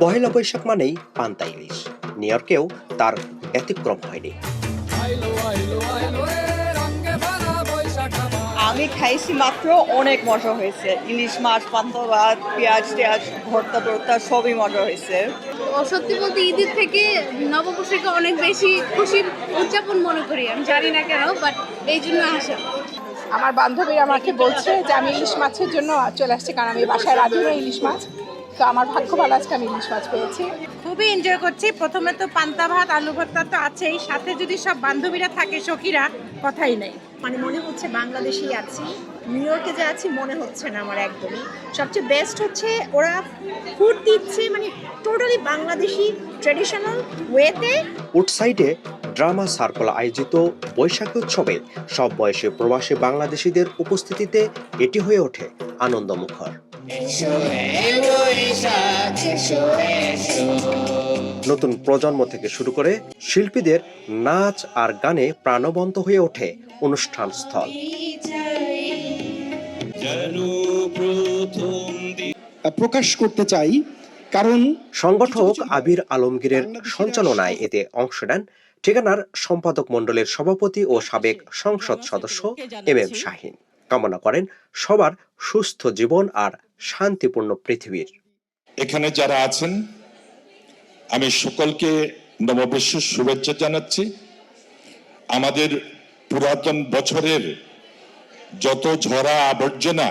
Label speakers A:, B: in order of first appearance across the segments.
A: পহেলা বৈশাখ মানেই পান্তা ইলিশ। নিউ ইয়র্কেও তার ব্যতিক্রম হয়নি।
B: আমি খাইছি মাত্র, অনেক মজা হয়েছে। ইলিশ মাছ, পান্তা ভাত, পেঁয়াজ টেয়াজ, ভর্তা টর্তা সবই মজা হয়েছে।
C: সত্যি বলতে ঈদের থেকে নববর্ষকে অনেক বেশি খুশির উদযাপন মনে করি। আমি জানি না কেন, বাট এই জন্য আসা।
D: আমার বান্ধবী আমাকে বলছে যে আমি ইলিশ মাছের জন্য চলে আসছি, কারণ আমি বাসায় রাঁধি না ইলিশ মাছ। তো আমার ভাগ্য ভালো, আজকে আমি ইলিশ মাছ পেয়েছি।
E: খুবই এনজয় করছি। প্রথমে তো পান্তা ভাত, আলু ভর্তা তো আছেই, সাথে যদি সব বান্ধবীরা থাকে সখীরা, কথাই নেই।
F: মানে মনে হচ্ছে বাংলাদেশেই আছি, নিউ ইয়র্কে যে আছি মনে হচ্ছে না আমার একদমই। সবচেয়ে বেস্ট হচ্ছে ওরা ফুড দিচ্ছে, মানে টোটালি বাংলাদেশি ট্রেডিশনাল ওয়েতে।
A: উডসাইডে ড্রামা সার্কেল আয়োজিত বৈশাখী উৎসবে সব বয়সী প্রবাসী বাংলাদেশিদের উপস্থিতিতে এটি হয়ে ওঠে আনন্দমুখর। নতুন প্রজন্ম থেকে শুরু করে শিল্পীদের নাচ আর গানে প্রাণবন্ত হয়ে ওঠে অনুষ্ঠান স্থল।
G: প্রকাশ করতে চাই, কারণ
A: সংগঠক আবির আলমগীরের সঞ্চালনায় এতে অংশ নেন ঠিকানার সম্পাদক মণ্ডলের সভাপতি ও সাবেক সংসদ সদস্য এম শাহীন। কামনা করেন সবার সুস্থ জীবন আর শান্তিপূর্ণ পৃথিবীর।
H: এখানে যারা আছেন আমি সকলকে নববর্ষের শুভেচ্ছা জানাচ্ছি। আমাদের পুরাতন বছরের যত ঝরা আবর্জনা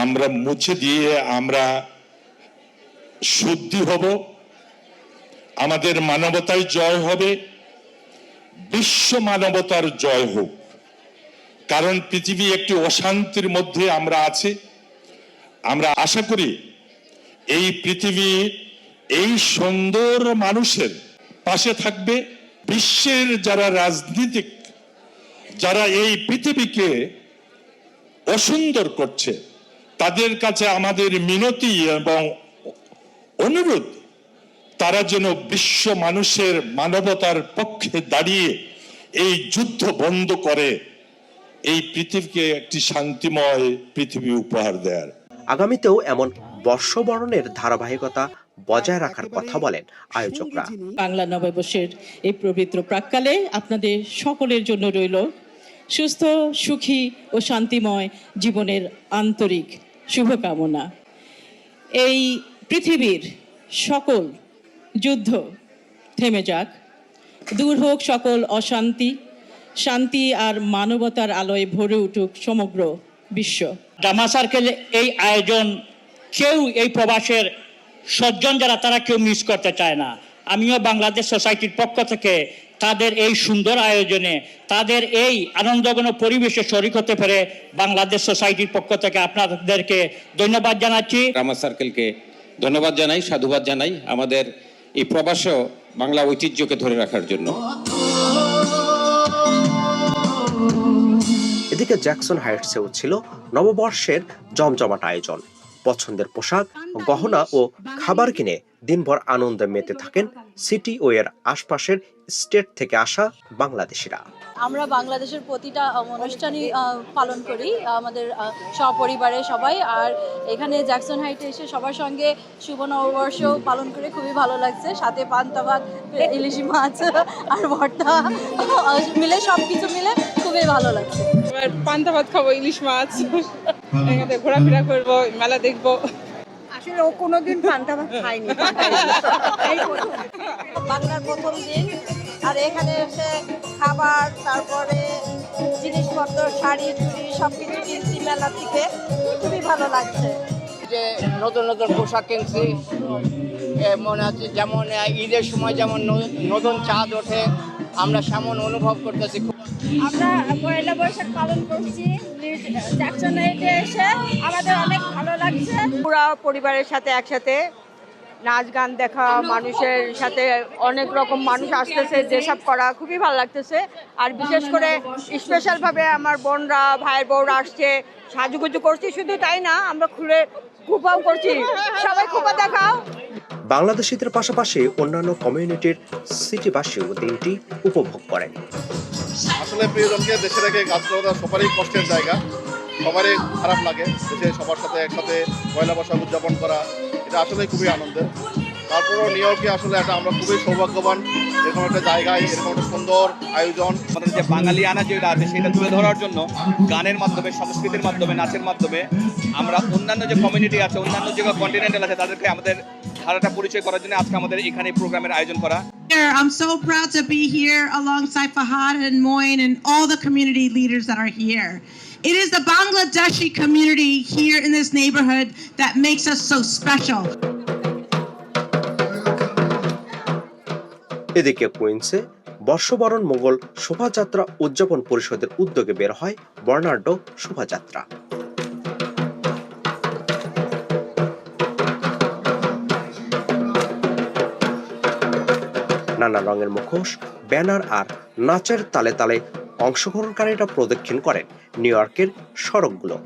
H: আমরা মুছে দিয়ে আমরা শুদ্ধি হব, আমাদের মানবতার জয় হবে, বিশ্ব মানবতার জয় হোক। কারণ পৃথিবী একটি অশান্তির মধ্যে আমরা আছি। আমরা আশা করি এই পৃথিবী এই সুন্দর মানুষের পাশে থাকবে। বিশ্বের যারা রাজনীতিক, যারা এই পৃথিবীকে অসুন্দর করছে, তাদের কাছে আমাদের মিনতি এবং অনুরোধ, তারা যেন বিশ্ব মানুষের মানবতার পক্ষে দাঁড়িয়ে এই যুদ্ধ বন্ধ করে এই পৃথিবীকে একটি শান্তিময় পৃথিবী উপহার দেয়।
A: আগামীতেও এমন বর্ষবরণের ধারাবাহিকতা বজায় রাখার কথা বলেন আয়োজকরা।
I: বাংলা নববর্ষের এই পবিত্র প্রাক্কালে আপনাদের সকলের জন্য রইল সুস্থ, সুখী ও শান্তিময় জীবনের আন্তরিক শুভকামনা। এই পৃথিবীর সকল যুদ্ধ থেমে যাক, দূর হোক সকল অশান্তি, শান্তি আর মানবতার আলোয় ভরে উঠুক সমগ্র বিশ্ব।
J: ড্রামা সার্কেল এই আয়োজন কেউ এই প্রবাসের সজ্জন যারা তারা কেউ মিস করতে চায় না। আমিও বাংলাদেশ সোসাইটির পক্ষ থেকে তাদের এই সুন্দর আয়োজনে, তাদের এই আনন্দঘন পরিবেশে শরিক হতে পেরে বাংলাদেশ সোসাইটির পক্ষ থেকে আপনাদেরকে ধন্যবাদ জানাচ্ছি।
K: ড্রামা সার্কেলকে ধন্যবাদ জানাই, সাধুবাদ জানাই আমাদের এই প্রবাসেও বাংলা ঐতিহ্যকে ধরে রাখার জন্য।
A: এদিকে জ্যাকসন হাইটসেও ছিল নববর্ষের জমজমাট আয়োজন। পছন্দের পোশাক, গহনা ও খাবার কিনে দিনভর আনন্দে মেতে থাকেন সিটি ও এর আশপাশের স্টেট থেকে আসা বাংলাদেশিরা।
B: আমরা বাংলাদেশের প্রতিটা অনুষ্ঠানই পালন করি আমাদের সপরিবারে সবাই। আর এখানে জ্যাকসন হাইটে এসে সবার সঙ্গে শুভ নববর্ষ পালন করে খুবই ভালো লাগছে। সাথে পান্তা ভাত, ইলিশ মাছ আর ভর্তা মিলে সবকিছু মিলে খুবই ভালো লাগছে।
D: পান্তা ভাত খাবো, ইলিশ মাছ, এখানে ঘোরাফেরা করবো, মেলা দেখবো।
F: আসলে ও কোনোদিন পান্তা ভাত খায়নি,
B: বাংলার প্রথম দিন। আর এখানে এসে খাবার, তারপরে জিনিসপত্র, শাড়ি চুড়ি সবকিছু কিনছি মেলা থেকে, খুবই ভালো লাগছে।
L: যে নতুন নতুন পোশাক কিনছি, মনে হচ্ছে যেমন ঈদের সময় যেমন নতুন চাঁদ ওঠে, আমরা সেমন অনুভব করতেছি।
C: আমরা পয়লা বৈশাখ পালন করছি জ্যাকসন হাইটে এসে, আমাদের অনেক ভালো লাগছে।
B: পুরা পরিবারের সাথে একসাথে নাচ গান দেখা, মানুষের সাথে অনেক রকম মানুষ আসতেছে, যেসব করা খুবই ভালো লাগতেছে। আর বিশেষ করে স্পেশালভাবে আমার বোনরা, ভাইয়ের বউরা আসছে, সাজুগুজু করছি। শুধু তাই না, আমরা খুলে খুপাও করছি, সবাই খুপা দেখাও।
A: বাংলাদেশিদের পাশাপাশি অন্যান্য কমিউনিটির সিটিবাসীও দিনটি উপভোগ করেন।
M: আসলে প্রিয়জনকে দেশে রেখে কাজ করা সবারই কষ্টের জায়গা, সবারই খারাপ লাগে। দেশে সবার সাথে একসাথে পয়লা বৈশাখ উদযাপন করা, এটা আসলে খুবই আনন্দের। তারপরেও নিউ ইয়র্কে আসলে আমরা খুবই সৌভাগ্যবান এরকম একটা জায়গায় এরকম একটা সুন্দর আয়োজন।
N: আমাদের যে বাঙালিয়ানা যেটা আছে সেটা তুলে ধরার জন্য গানের মাধ্যমে, সংস্কৃতির মাধ্যমে, নাচের মাধ্যমে আমরা অন্যান্য যে কমিউনিটি আছে, অন্যান্য যে কন্টিনেন্টাল আছে তাদেরকে আমাদের ধারাটা পরিচয় করার জন্য আজকে আমাদের এখানে প্রোগ্রামের আয়োজন করা।
E: I'm so proud to be here alongside Fahad and Moin and all the community leaders that are here. It is the Bangladeshi community here in this neighborhood that makes us so special.
A: এদিকে কুইন্সে বর্ষবরণ মঙ্গল শোভাযাত্রা উদযাপন পরিষদের উদ্যোগে বের হয় বর্ণাঢ্য শোভাযাত্রা। নানা রঙের মুখোশ, ব্যানার আর নাচের তালে তালে অংশগ্রহণকারীরা প্রদক্ষিণ করেন নিউ ইয়র্কের সড়কগুলো।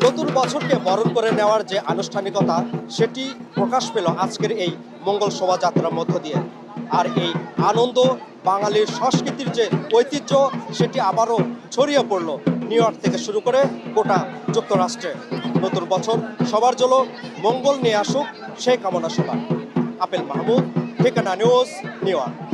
A: নতুন বছরকে বরণ করে নেওয়ার যে আনুষ্ঠানিকতা সেটি প্রকাশ পেল আজকের এই মঙ্গল শোভাযাত্রার মধ্য দিয়ে। আর এই আনন্দ, বাঙালির সংস্কৃতির যে ঐতিহ্য সেটি আবারও ছড়িয়ে পড়ল নিউ ইয়র্ক থেকে শুরু করে গোটা যুক্তরাষ্ট্রে। নতুন বছর সবার জন্য মঙ্গল নিয়ে আসুক সেই কামনা সবার। আপেল মাহমুদ, ঠিকানা নিউজ, নিউ ইয়র্ক।